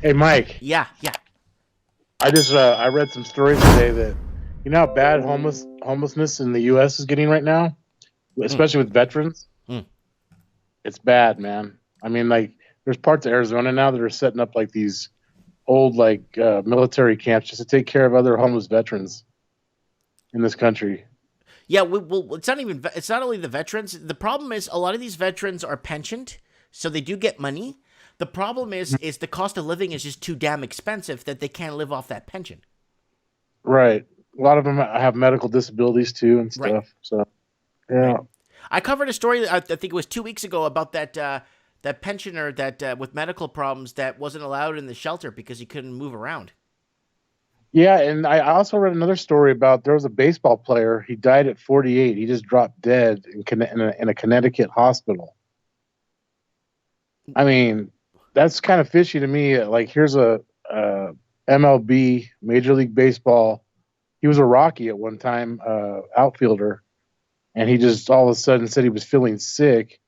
Hey, Mike, Yeah, yeah. I read some stories today that how bad homelessness in the U.S. is getting right now, Mm, especially with veterans. mm. It's bad, man. I mean, like there's parts of Arizona now that are setting up like these old military camps just to take care of other homeless veterans in this country. Yeah, well, it's not even. It's not only the veterans. The problem is a lot of these veterans are pensioned, so they do get money. The problem is the cost of living is just too damn expensive that they can't live off that pension. Right. A lot of them have medical disabilities too and Right, stuff. So right. yeah, I covered a story. I think it was 2 weeks ago about that pensioner that with medical problems that wasn't allowed in the shelter because he couldn't move around. yeah. And I also read another story about there was a baseball player. He died at 48. He just dropped dead in a Connecticut hospital. I mean, that's kind of fishy to me. Like, here's a MLB, Major League Baseball. He was a Rocky at one time, outfielder, and he just all of a sudden said he was feeling sick,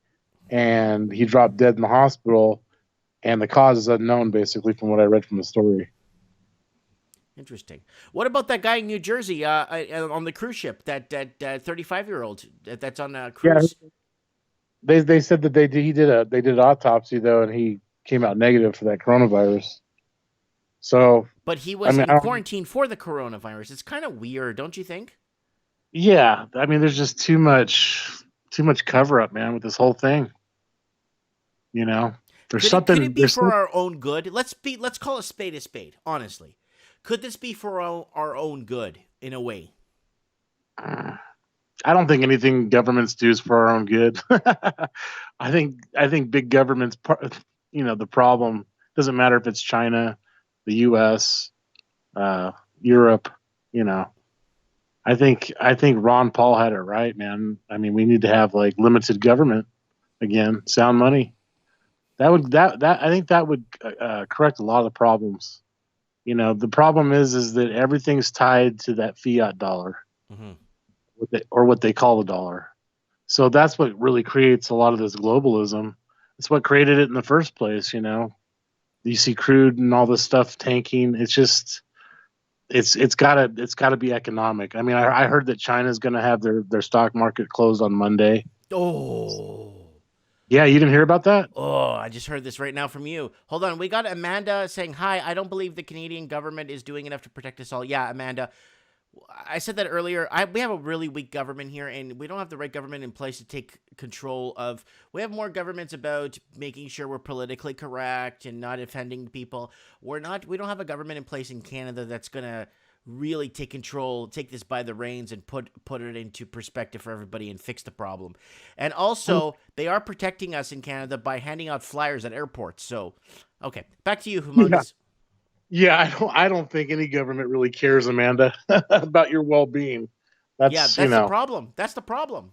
and he dropped dead in the hospital, and the cause is unknown, basically, from what I read from the story. Interesting. What about that guy in New Jersey on the cruise ship? That 35-year-old that's on a Yeah, cruise. they said that they did an autopsy though, and he came out negative for that coronavirus. So But he I was mean, in I don't. quarantine for the coronavirus. It's kind of weird, don't you think? Yeah, I mean, there's just too much cover up, man, with this whole thing. You know, there's Could it something. be There's for some, our own good? Let's call a spade a spade. Honestly, could this be for our own good in a way? I don't think anything governments do is for our own good. I think big governments, the problem doesn't matter if it's China, the U.S., uh, Europe. You know, I think Ron Paul had it right, man. I mean, we need to have like limited government again, sound money. That I think that would correct a lot of the problems. The problem is that everything's tied to that fiat dollar, Hmm. or what they call the dollar. So that's what really creates a lot of this globalism. It's what created it in the first place. You see crude and all this stuff tanking. It's just it's gotta be economic. I mean, I heard that China's going to have their stock market closed on Monday. Oh, Yeah, you didn't hear about that? oh! I just heard this right now from you. Hold on, we got Amanda saying hi. I don't believe the Canadian government is doing enough to protect us all. Yeah, Amanda, I said that earlier. We have a really weak government here, and we don't have the right government in place to take control of. We have more governments about making sure we're politically correct and not offending people. We're not. We don't have a government in place in Canada that's gonna really take control, take this by the reins, and put it into perspective for everybody and fix the problem. And also, they are protecting us in Canada by handing out flyers at airports. So, okay, back to you, Yeah. Humongous. Yeah, I don't think any government really cares, Amanda, about your well-being. Yeah, That's, that's the problem. That's the problem.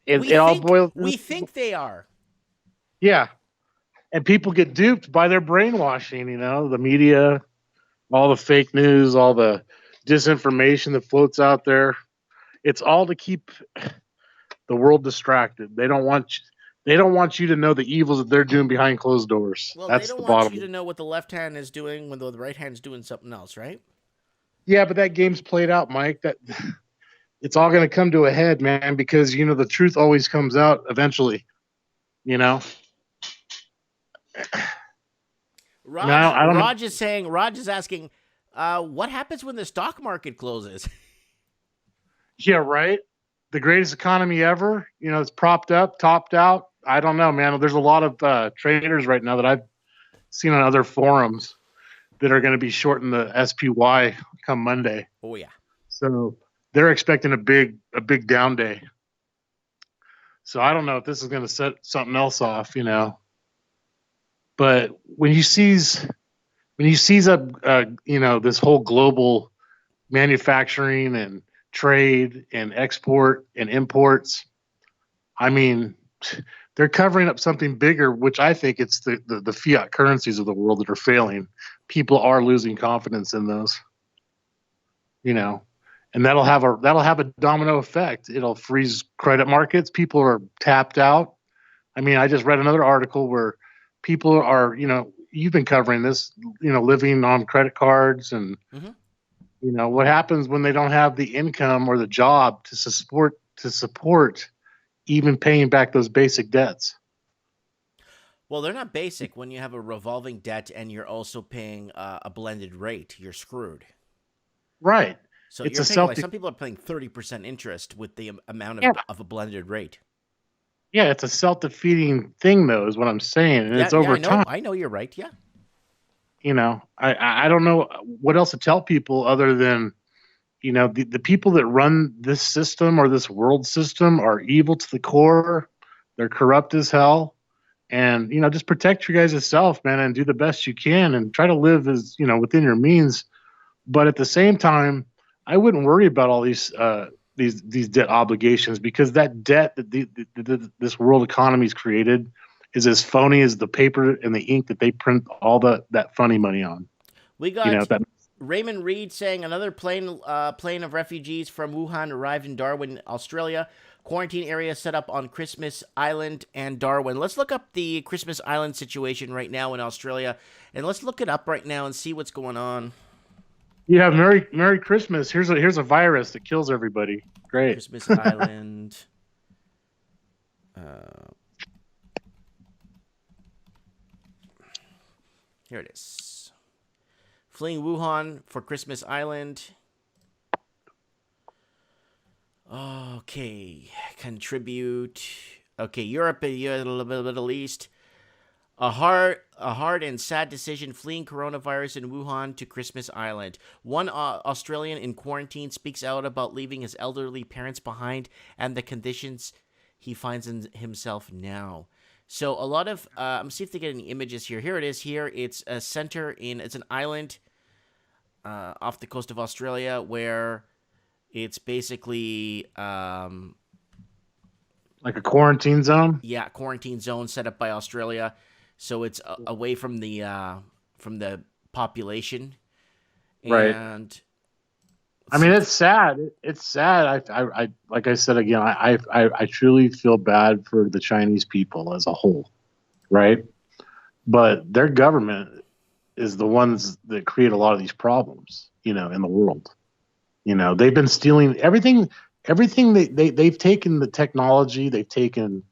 it all boils We think they are. yeah. And people get duped by their brainwashing, the media, all the fake news, all the disinformation that floats out there. It's all to keep the world distracted. They don't want you to know the evils that they're doing behind closed doors. Well, they That's don't the want bottom you to line. know what the left hand is doing when the right hand's doing something else, right? Yeah, but that game's played out, Mike. That it's all going to come to a head, man, because the truth always comes out eventually. You know, I mean, I don't know. Raj is asking, what happens when the stock market closes? Yeah, right. The greatest economy ever. It's propped up, topped out. I don't know, man. There's a lot of traders right now that I've seen on other forums that are going to be shorting the SPY come Monday. Oh yeah. So they're expecting a big down day. So I don't know if this is going to set something else off. But when you seize up, this whole global manufacturing and trade and export and imports, I mean, they're covering up something bigger, which I think it's the fiat currencies of the world that are failing. People are losing confidence in those, you know, and that'll have a domino effect. It'll freeze credit markets. People are tapped out. I mean, I just read another article where people are, you've been covering this, living on credit cards and, Hmm. what happens when they don't have the income or the job to support even paying back those basic debts. Well, they're not basic. When you have a revolving debt and you're also paying a blended rate, you're screwed. Right. So It's you're a paying self like some people are paying 30% interest with the amount yeah, of a blended rate. yeah, it's a self-defeating thing though, is what I'm saying. And Yeah, it's yeah, over time. I know you're right. Yeah. I don't know what else to tell people other than, the people that run this system or this world system are evil to the core. They're corrupt as hell. And, just protect your guys' self, man, and do the best you can and try to live as, within your means. But at the same time, I wouldn't worry about all these debt obligations, because that debt that this world economy's created is as phony as the paper and the ink that they print all that funny money on. We You know got that Raymond Reed saying another plane of refugees from Wuhan arrived in Darwin, Australia. Quarantine area set up on Christmas Island and Darwin. Let's look up the Christmas Island situation right now in Australia, and let's look it up right now and see what's going on. Yeah, Merry Christmas. Here's a virus that kills everybody. Great. Christmas Island. Uh, Here it is. Fleeing Wuhan for Christmas Island. Okay, contribute. Okay, Europe and the Middle East. A hard and sad decision fleeing coronavirus in Wuhan to Christmas Island. One Australian in quarantine speaks out about leaving his elderly parents behind and the conditions he finds in himself now. So a lot of I'm see if they get any images here. Here it is. Here it's a center it's an island off the coast of Australia where it's basically Like a quarantine zone. quarantine zone set up by Australia. So it's away from the population, Right. and I mean, it's sad. It's sad. I like I said again. I truly feel bad for the Chinese people as a whole, right? But their government is the ones that create a lot of these problems, in the world. They've been stealing everything. Everything they've taken the technology. They've taken,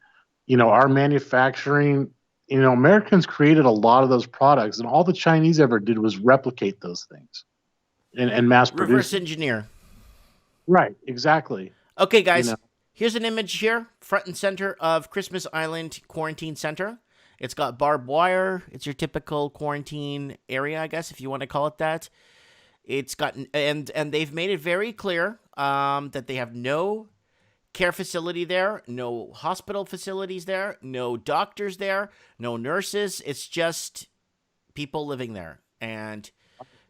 our manufacturing. Americans created a lot of those products, and all the Chinese ever did was replicate those things and mass produce reverse them. engineer. Right, exactly. Okay, You guys, know, here's an image here, front and center of Christmas Island Quarantine Center. It's got barbed wire. It's your typical quarantine area, I guess, if you want to call it that. It's got and they've made it very clear that they have no care facility there, no hospital facilities there, no doctors there, no nurses. It's just people living there, and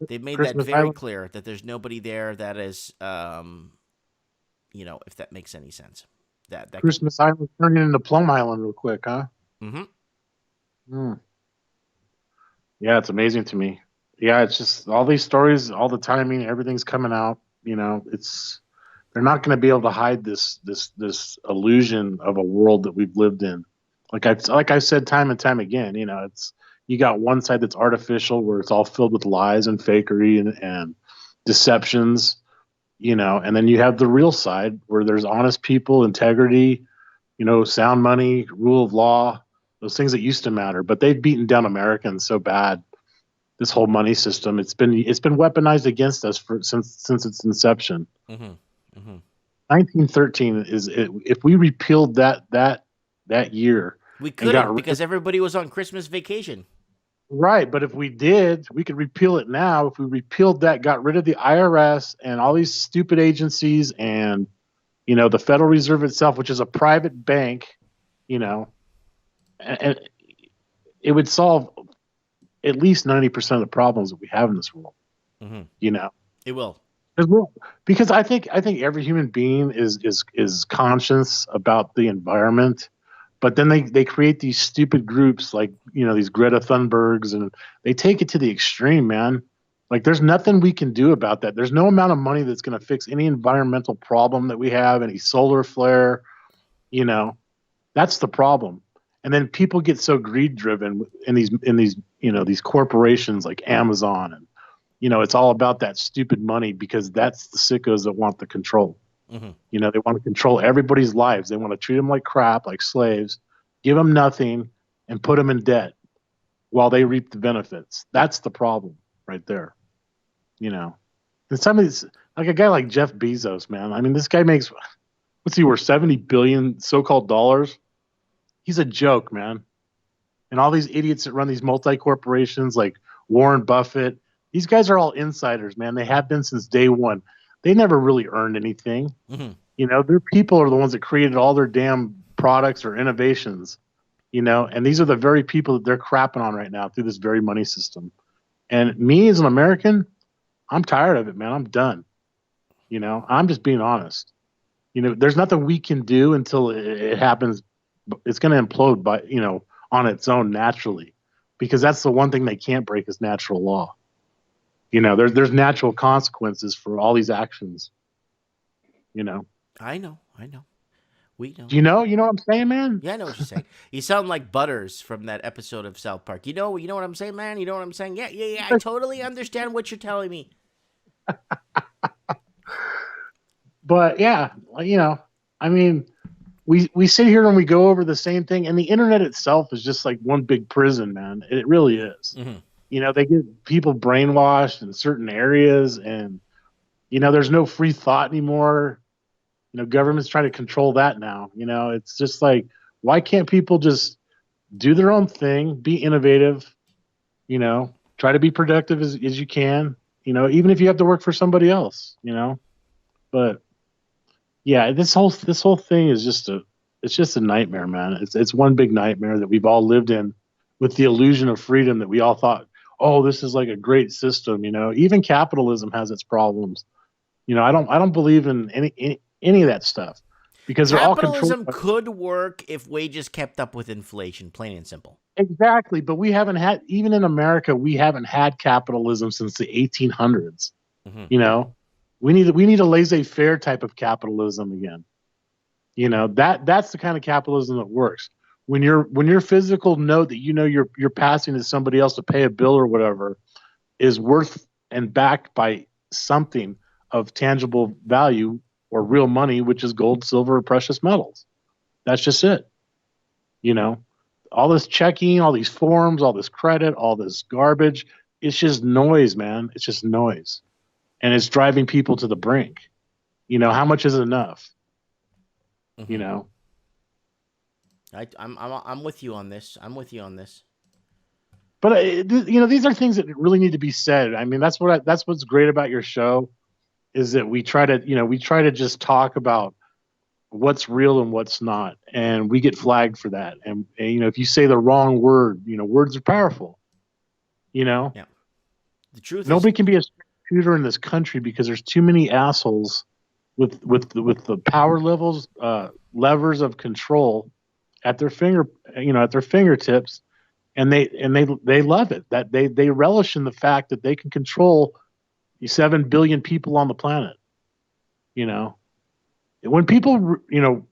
they've made that Christmas very Island, clear that there's nobody there that is, if that makes any sense. That could. Christmas Island turning into Plum Island real quick, huh? Mm-hmm. Hmm. Yeah, it's amazing to me. Yeah, it's just all these stories, all the timing, everything's coming out. It's they're not going to be able to hide this illusion of a world that we've lived in. Like I said time and time again, it's you got one side that's artificial where it's all filled with lies and fakery and deceptions, and then you have the real side where there's honest people, integrity, sound money, rule of law, those things that used to matter. But they've beaten down Americans so bad. This whole money system, it's been weaponized against us since its inception. Mm-hmm. Mm-hmm. 1913 if we repealed that year We and got couldn't because everybody was on Christmas vacation. right, but if we did, we could repeal it now. If we repealed that, got rid of the IRS and all these stupid agencies and the Federal Reserve itself, which is a private bank, and it would solve at least 90% of the problems that we have in this world. Mm-hmm. You know, It will. because I think every human being is conscious about the environment, but then they create these stupid groups like these Greta Thunbergs, and they take it to the extreme, man. Like there's nothing we can do about that. There's no amount of money that's going to fix any environmental problem that we have, any solar flare. That's the problem. And then people get so greed driven in these these corporations like Amazon, and it's all about that stupid money, because that's the sickos that want the control. Mm-hmm. They want to control everybody's lives. They want to treat them like crap, like slaves, give them nothing, and put them in debt while they reap the benefits. That's the problem right there. And some of these, like a guy like Jeff Bezos, man. I mean, this guy makes, what's he worth, 70 billion so-called dollars? He's a joke, man. And all these idiots that run these multi-corporations like Warren Buffett, these guys are all insiders, man. They have been since day one. They never really earned anything. Mm-hmm. Their people are the ones that created all their damn products or innovations, and these are the very people that they're crapping on right now through this very money system. And me as an American, I'm tired of it, man. I'm done. I'm just being honest. There's nothing we can do until it happens. It's going to implode on its own naturally, because that's the one thing they can't break is natural law. There's natural consequences for all these actions. I know. We know. Do you know? You know what I'm saying, man? Yeah, I know what you're saying. You sound like Butters from that episode of South Park. You know what I'm saying, man? You know what I'm saying? Yeah. I totally understand what you're telling me. But yeah, I mean, we sit here and we go over the same thing, and the internet itself is just like one big prison, man. It really is. Mm-hmm. They get people brainwashed in certain areas, and there's no free thought anymore. Government's trying to control that now. It's just like, why can't people just do their own thing, be innovative, try to be productive as you can, even if you have to work for somebody else, But yeah, this whole thing is just a nightmare, man. It's one big nightmare that we've all lived in, with the illusion of freedom that we all thought, oh, this is like a great system. Even capitalism has its problems. I don't believe in any of that stuff, because they're all capitalism could work if wages kept up with inflation, plain and simple. Exactly, but we haven't had, even in America, we haven't had capitalism since the 1800s. Mm-hmm. We need a laissez-faire type of capitalism again. That's the kind of capitalism that works. When your physical note that you're passing to somebody else to pay a bill or whatever is worth and backed by something of tangible value or real money, which is gold, silver, or precious metals. That's just it. All this checking, all these forms, all this credit, all this garbage, it's just noise, man. It's just noise. And it's driving people to the brink. How much is enough? Mm-hmm. I'm with you on this. But these are things that really need to be said. I mean, that's what's great about your show, is that we try to just talk about what's real and what's not, and we get flagged for that. And if you say the wrong word, words are powerful. Yeah. The truth. Nobody can be a shooter in this country because there's too many assholes with the power levers of control at their fingertips, and they love it. That they relish in the fact that they can control 7 billion people on the planet. When people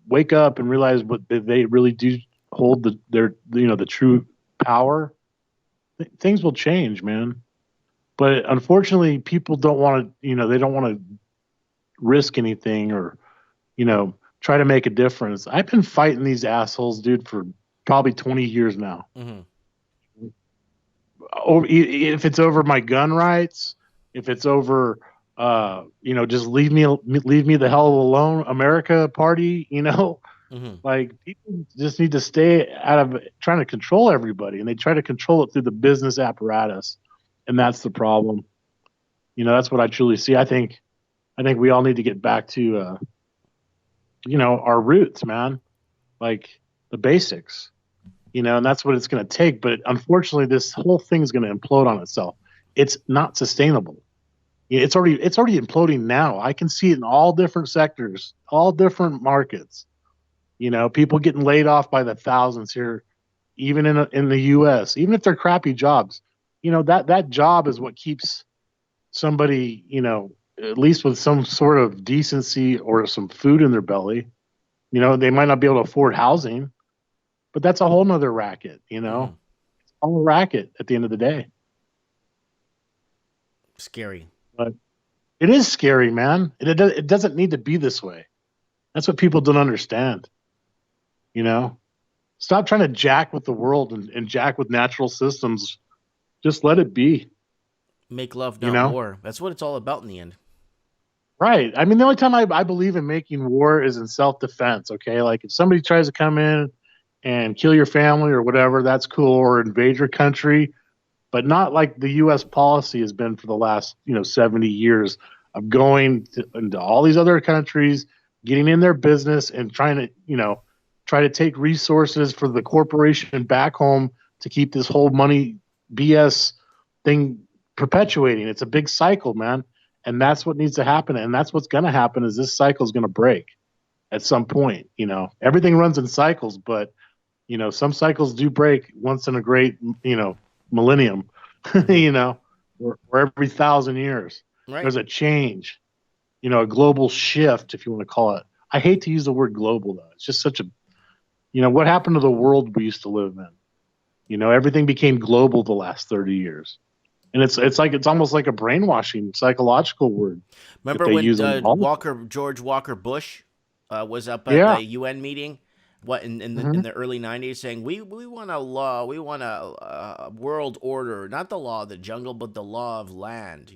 wake up and realize what they really do hold the true power, things will change, man. But unfortunately, people don't want to, they don't want to risk anything or, try to make a difference. I've been fighting these assholes, dude, for probably 20 years now. Mm-hmm. If it's over my gun rights, if it's over, just leave me the hell alone, America party, Mm-hmm. like people just need to stay out of trying to control everybody, and they try to control it through the business apparatus. And that's the problem. That's what I truly see. I think we all need to get back to, our roots, man, like the basics, and that's what it's going to take. But unfortunately, this whole thing is going to implode on itself. It's not sustainable. It's already imploding now. I can see it in all different sectors, all different markets. People getting laid off by the thousands here, even in the U.S., even if they're crappy jobs. That job is what keeps somebody, at least with some sort of decency or some food in their belly. They might not be able to afford housing, but that's a whole nother racket, Mm-hmm. all a racket at the end of the day. Scary. But it is scary, man. It doesn't need to be this way. That's what people don't understand. You know, stop trying to jack with the world and jack with natural systems. Just let it be. Make love, You not know, war. That's what it's all about in the end. right? I mean, the only time I believe in making war is in self defense. Okay, like if somebody tries to come in and kill your family or whatever, that's cool, or invade your country, but not like the U.S. policy has been for the last 70 years of going into all these other countries, getting in their business and trying to try to take resources for the corporation back home to keep this whole money BS thing perpetuating. It's a big cycle, man, and that's what needs to happen, and that's what's going to happen is this cycle is going to break at some point. Everything runs in cycles, but some cycles do break once in a great millennium, or every 1,000 years. Right. There's a change, a global shift, if you want to call it. I hate to use the word global, though. It's just such a, what happened to the world we used to live in? Everything became global the last 30 years. And it's almost like a brainwashing psychological word that Remember they when use on all. George Walker Bush was up at Yeah. the UN meeting? What in Mhm. the early '90s, saying we want a law, we want a world order, not the law of the jungle, but the law of land.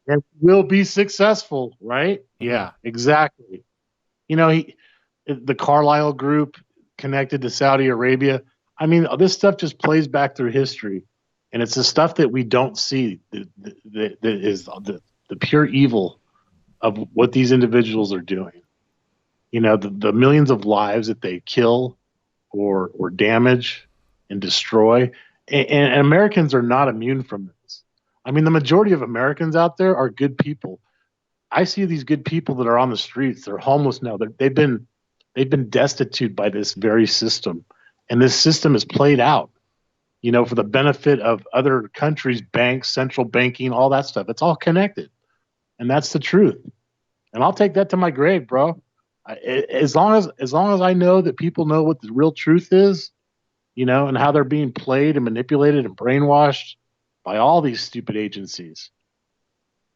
And will be successful, right? Hmm. Yeah, exactly. The Carlyle Group connected to Saudi Arabia. I mean, this stuff just plays back through history, and it's the stuff that we don't see that is the pure evil of what these individuals are doing. The millions of lives that they kill or damage and destroy, and Americans are not immune from this. I mean, the majority of Americans out there are good people. I see these good people that are on the streets. They're homeless now. They've been destitute by this very system, and this system is played out, for the benefit of other countries, banks, central banking, all that stuff. It's all connected, and that's the truth. And I'll take that to my grave, bro. As long as I know that people know what the real truth is, and how they're being played and manipulated and brainwashed by all these stupid agencies,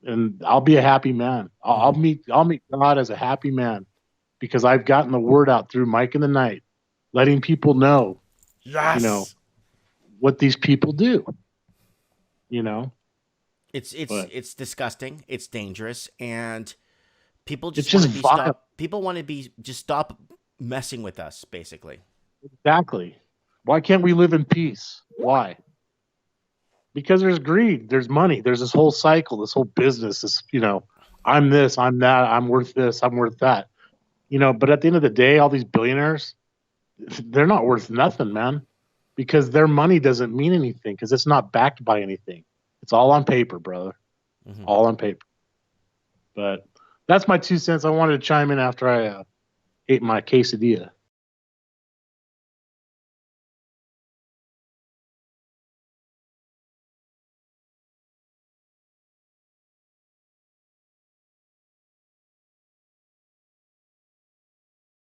and I'll be a happy man. Hmm. I'll meet God as a happy man because I've gotten the word out through Mike in the Night, letting people know, you know, Yes. what these people do, you know. It's it's But it's disgusting. It's dangerous, and people it's just want just to be vile. stop. People want to be just stop messing with us, basically. Exactly. Why can't we live in peace? Why? Because there's greed, there's money, there's this whole cycle, this whole business. I'm this, I'm that, I'm worth this, I'm worth that. But at the end of the day, all these billionaires, they're not worth nothing, man, because their money doesn't mean anything because it's not backed by anything. It's all on paper, brother. Hmm. All on paper. But that's my 2 cents. I wanted to chime in after I ate my quesadilla.